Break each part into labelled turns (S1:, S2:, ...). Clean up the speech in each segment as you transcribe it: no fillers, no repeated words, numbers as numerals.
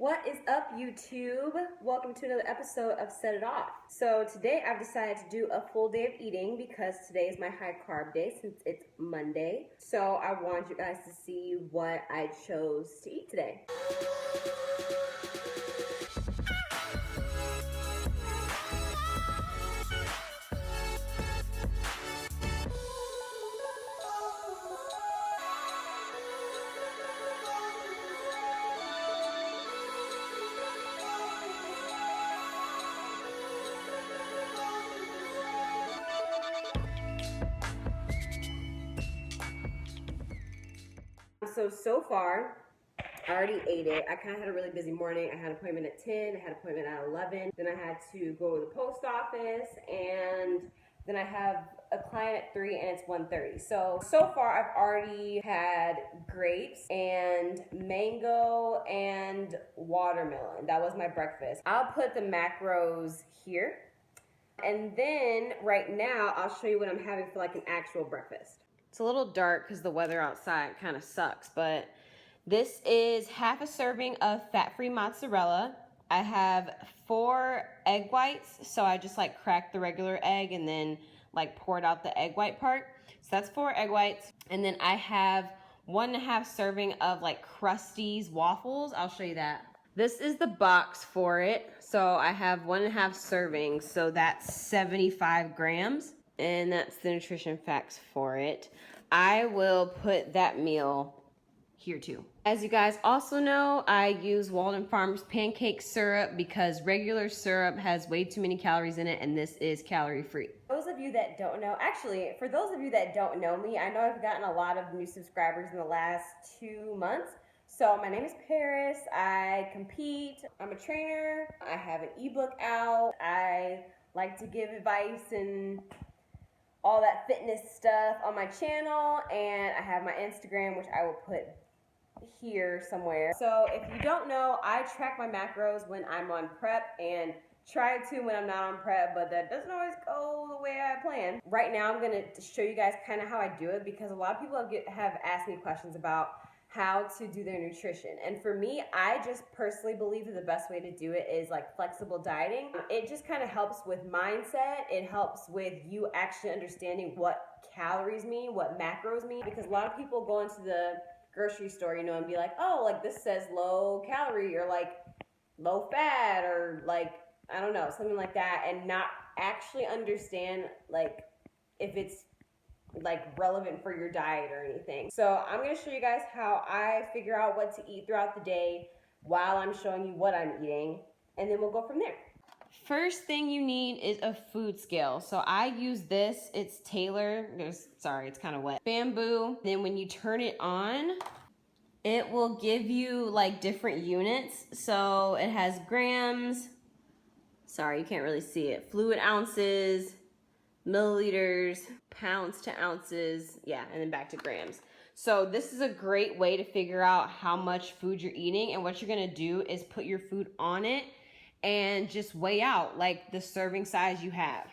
S1: What is up, YouTube? Welcome to another episode of Set It Off. So today I've decided to do a full day of eating because today is my high carb day since it's Monday. So I wanted you guys to see what I chose to eat today. So far, I already ate it. I kind of had a really busy morning. I had an appointment at 10, I had an appointment at 11, then I had to go to the post office, and then I have a client at 3 and it's 1:30. So far I've already had grapes and mango and watermelon. That was my breakfast. I'll put the macros here. And then right now I'll show you what I'm having for like an actual breakfast. It's a little dark because the weather outside kind of sucks, but this is half a serving of fat-free mozzarella. I have 4 egg whites, so I just like cracked the regular egg and then like poured out the egg white part. So that's 4 egg whites. And then I have 1.5 serving of like Krusteaz waffles. I'll show you that. This is the box for it. So I have 1.5 servings, so that's 75 grams. And that's the nutrition facts for it. I will put that meal here too. As you guys also know, I use Walden Farms pancake syrup because regular syrup has way too many calories in it, and this is calorie free. Those of you that don't know, actually, for those of you that don't know me, I know I've gotten a lot of new subscribers in the last 2 months. So my name is Paris, I compete, I'm a trainer, I have an ebook out, I like to give advice and all that fitness stuff on my channel, and I have my Instagram, which I will put here somewhere. So if you don't know, I track my macros when I'm on prep and try to when I'm not on prep, but that doesn't always go the way I plan. Right now I'm going to show you guys kind of how I do it because a lot of people have asked me questions about how to do their nutrition. And for me, I just personally believe that the best way to do it is like flexible dieting. It just kind of helps with mindset. It helps with you actually understanding what calories mean, what macros mean, because a lot of people go into the grocery store, you know, and be like, oh, like this says low calorie or like low fat or like, I don't know, something like that, and not actually understand like if it's like relevant for your diet or anything. So I'm going to show you guys how I figure out what to eat throughout the day while I'm showing you what I'm eating, and then we'll go from there. First thing you need is a food scale. So I use this, it's Taylor, sorry, it's kind of wet, bamboo. Then when you turn it on, it will give you like different units. So it has grams, sorry, you can't really see it, fluid ounces, milliliters, pounds to ounces, yeah, and then back to grams. So this is a great way to figure out how much food you're eating, and what you're gonna do is put your food on it and just weigh out like the serving size you have.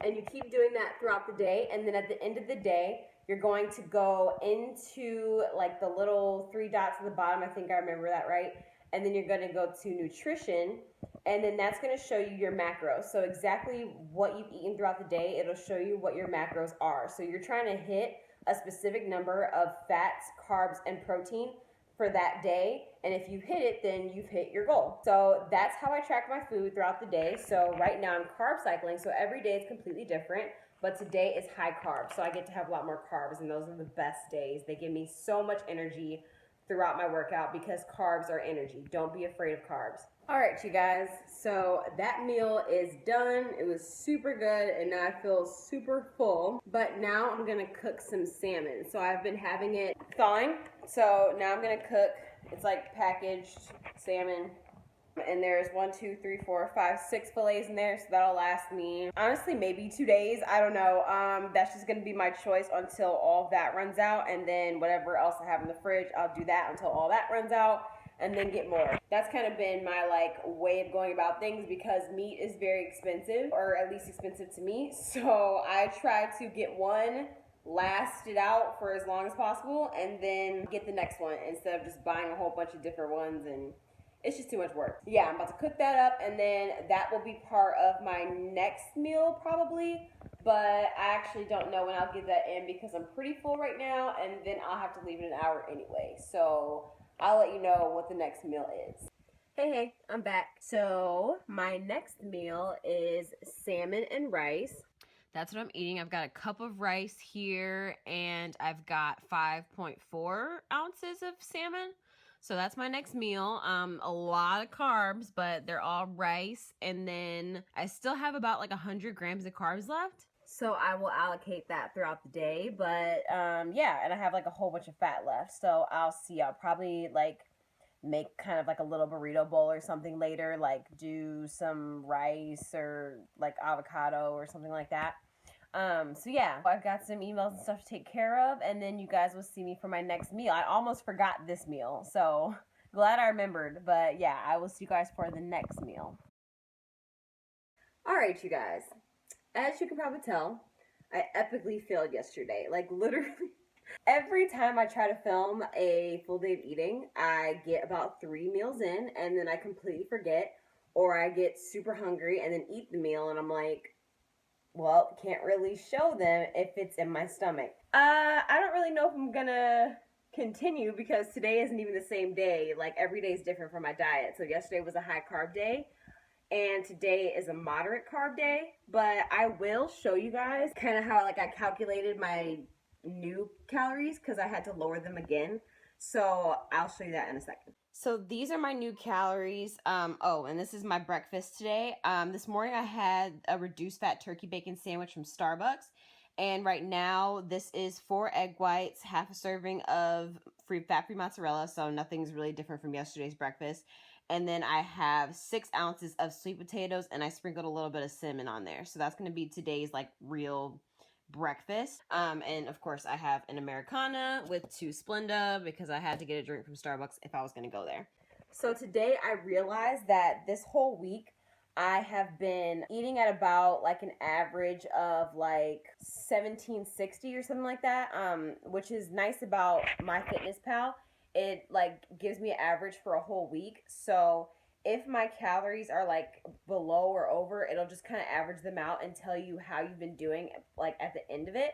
S1: And you keep doing that throughout the day, and then at the end of the day, you're going to go into like the little 3 dots at the bottom, I think I remember that right, and then you're gonna go to nutrition, and then that's going to show you your macros. So exactly what you've eaten throughout the day, it'll show you what your macros are. So you're trying to hit a specific number of fats, carbs, and protein for that day. And if you hit it, then you've hit your goal. So that's how I track my food throughout the day. So right now I'm carb cycling. So every day is completely different. But today is high carb. So I get to have a lot more carbs, and those are the best days. They give me so much energy throughout my workout because carbs are energy. Don't be afraid of carbs. All right, you guys, so that meal is done. It was super good, and now I feel super full. But now I'm gonna cook some salmon. So I've been having it thawing. So now I'm gonna cook, it's like packaged salmon. And there's 1, 2, 3, 4, 5, 6 fillets in there, so that'll last me, honestly, maybe 2 days. I don't know. That's just gonna be my choice until all of that runs out, and then whatever else I have in the fridge, I'll do that until all that runs out, and then get more. That's kind of been my like way of going about things because meat is very expensive, or at least expensive to me. So I try to get one, last it out for as long as possible, and then get the next one instead of just buying a whole bunch of different ones and It's just too much work. Yeah, I'm about to cook that up, and then that will be part of my next meal probably. But I actually don't know when I'll get that in because I'm pretty full right now, and then I'll have to leave in an hour anyway. So I'll let you know what the next meal is. Hey, I'm back. So my next meal is salmon and rice. That's what I'm eating. I've got a cup of rice here, and I've got 5.4 ounces of salmon. So that's my next meal. A lot of carbs, but they're all rice. And then I still have about like 100 grams of carbs left. So I will allocate that throughout the day. But yeah, and I have like a whole bunch of fat left. So I'll see. I'll probably like make kind of like a little burrito bowl or something later, like do some rice or like avocado or something like that. So yeah, I've got some emails and stuff to take care of, and then you guys will see me for my next meal. I almost forgot this meal, so glad I remembered. But yeah, I will see you guys for the next meal. All right, you guys. As you can probably tell, I epically failed yesterday. Like literally every time I try to film a full day of eating, I get about 3 meals in and then I completely forget, or I get super hungry and then eat the meal and I'm like, well, can't really show them if it's in my stomach. I don't really know if I'm gonna continue because today isn't even the same day. Like every day is different for my diet. So yesterday was a high carb day and today is a moderate carb day, but I will show you guys kind of how like I calculated my new calories because I had to lower them again. So I'll show you that in a second. So these are my new calories. Oh, and this is my breakfast today. This morning I had a reduced fat turkey bacon sandwich from Starbucks. And right now this is 4 egg whites, half a serving of fat-free mozzarella. So nothing's really different from yesterday's breakfast. And then I have 6 ounces of sweet potatoes and I sprinkled a little bit of cinnamon on there. So that's going to be today's like real breakfast. And of course I have an Americana with 2 Splenda because I had to get a drink from Starbucks if I was going to go there. So today I realized that this whole week I have been eating at about like an average of like 1760 or something like that, which is nice about MyFitnessPal. It like gives me an average for a whole week. So if my calories are like below or over, it'll just kind of average them out and tell you how you've been doing like at the end of it.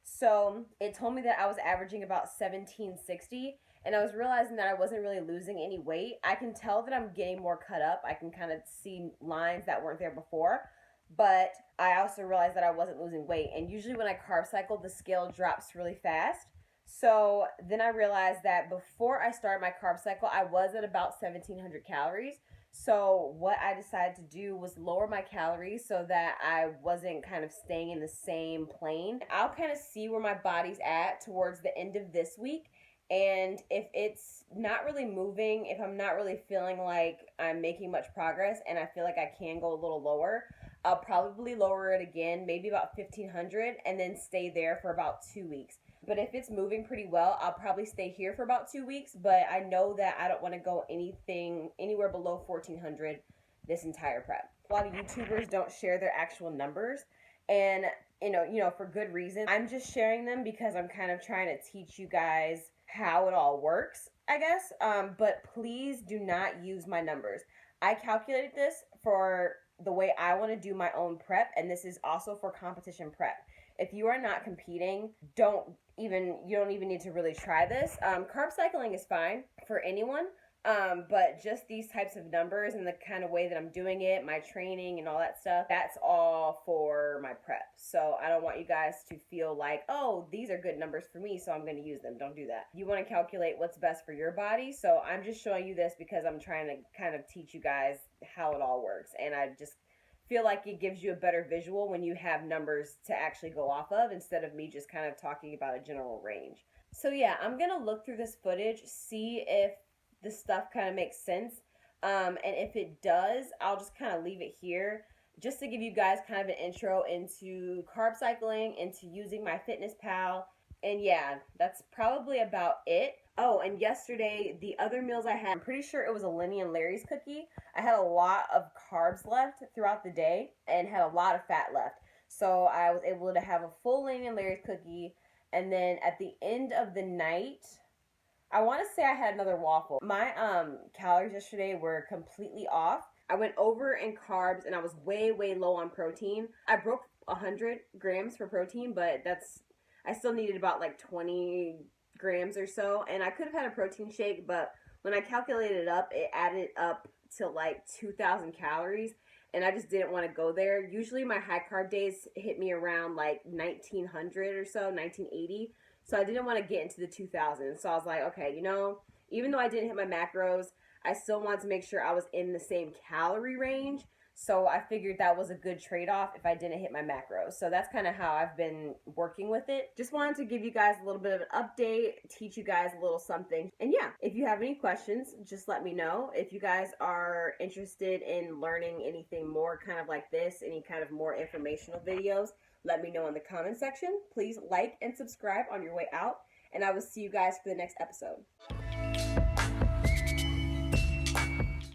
S1: So it told me that I was averaging about 1760 and I was realizing that I wasn't really losing any weight. I can tell that I'm getting more cut up. I can kind of see lines that weren't there before. But I also realized that I wasn't losing weight. And usually when I carb cycle, the scale drops really fast. So then I realized that before I started my carb cycle, I was at about 1,700 calories. So what I decided to do was lower my calories so that I wasn't kind of staying in the same plane. I'll kind of see where my body's at towards the end of this week. And if it's not really moving, if I'm not really feeling like I'm making much progress and I feel like I can go a little lower, I'll probably lower it again, maybe about 1,500, and then stay there for about 2 weeks. But if it's moving pretty well, I'll probably stay here for about 2 weeks. But I know that I don't want to go anywhere below 1,400 this entire prep. A lot of YouTubers don't share their actual numbers, and you know, for good reason. I'm just sharing them because I'm kind of trying to teach you guys how it all works, I guess. But please do not use my numbers. I calculated this for the way I want to do my own prep, and this is also for competition prep. If you are not competing, you don't even need to really try this. Carb cycling is fine for anyone, but just these types of numbers and the kind of way that I'm doing it, my training and all that stuff, that's all for my prep. So I don't want you guys to feel like, oh, these are good numbers for me, so I'm going to use them. Don't do that. You want to calculate what's best for your body. So I'm just showing you this because I'm trying to kind of teach you guys how it all works. And I just feel like it gives you a better visual when you have numbers to actually go off of instead of me just kind of talking about a general range. So yeah, I'm going to look through this footage, see if the stuff kind of makes sense. And if it does, I'll just kind of leave it here just to give you guys kind of an intro into carb cycling, into using MyFitnessPal. And yeah, that's probably about it. Oh, and yesterday, the other meals I had, I'm pretty sure it was a Lenny and Larry's cookie. I had a lot of carbs left throughout the day and had a lot of fat left. So I was able to have a full Lenny and Larry's cookie. And then at the end of the night, I want to say I had another waffle. My calories yesterday were completely off. I went over in carbs and I was way low on protein. I broke 100 grams for protein, but I still needed about like 20 grams or so, and I could have had a protein shake, but when I calculated it up, it added up to like 2,000 calories, and I just didn't want to go there. Usually my high carb days hit me around like 1900 or so, 1980. So I didn't want to get into the 2000s. So I was like, okay, even though I didn't hit my macros, I still wanted to make sure I was in the same calorie range. So I figured that was a good trade-off if I didn't hit my macros. So that's kind of how I've been working with it. Just wanted to give you guys a little bit of an update, teach you guys a little something. And yeah, if you have any questions, just let me know. If you guys are interested in learning anything more kind of like this, any kind of more informational videos, let me know in the comment section. Please like and subscribe on your way out. And I will see you guys for the next episode.